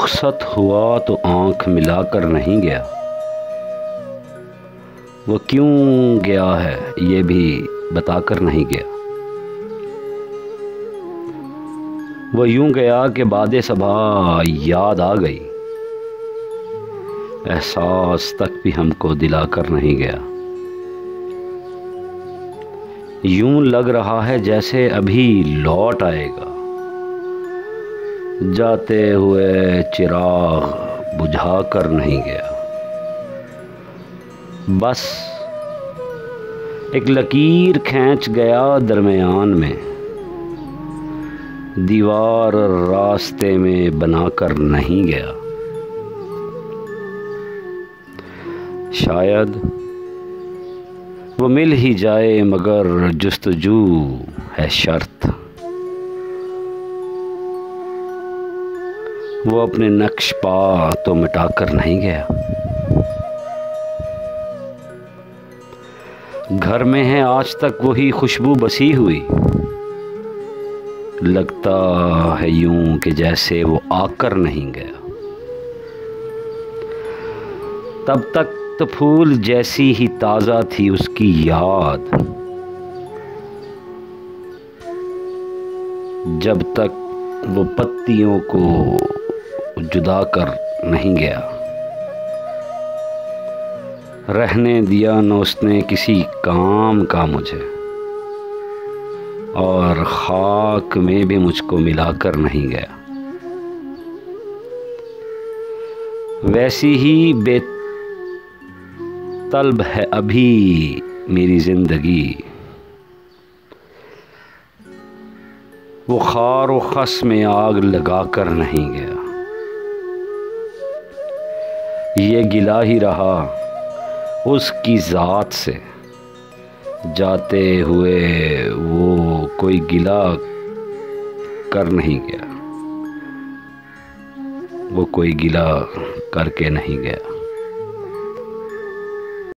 रुखसत हुआ तो आंख मिलाकर नहीं गया। वो क्यों गया है ये भी बताकर नहीं गया। वो यूं गया कि बादे सबा याद आ गई, एहसास तक भी हमको दिलाकर नहीं गया। यूं लग रहा है जैसे अभी लौट आएगा, जाते हुए चिराग बुझा कर नहीं गया। बस एक लकीर खींच गया दरमियान में, दीवार रास्ते में बनाकर नहीं गया। शायद वो मिल ही जाए मगर जुस्तजू है शर्त। वो अपने नक्श पा तो मिटाकर नहीं गया। घर में है आज तक वही खुशबू बसी हुई, लगता है यूं कि जैसे वो आकर नहीं गया। तब तक तो फूल जैसी ही ताज़ा थी उसकी याद, जब तक वो पत्तियों को जुदा कर नहीं गया। रहने दिया न उसने किसी काम का मुझे, और खाक में भी मुझको मिलाकर नहीं गया। वैसी ही बेतलब है अभी मेरी जिंदगी, वो खार व खस में आग लगाकर नहीं गया। ये गिला ही रहा उसकी ज़ात से, जाते हुए वो कोई गिला कर नहीं गया, वो कोई गिला करके नहीं गया।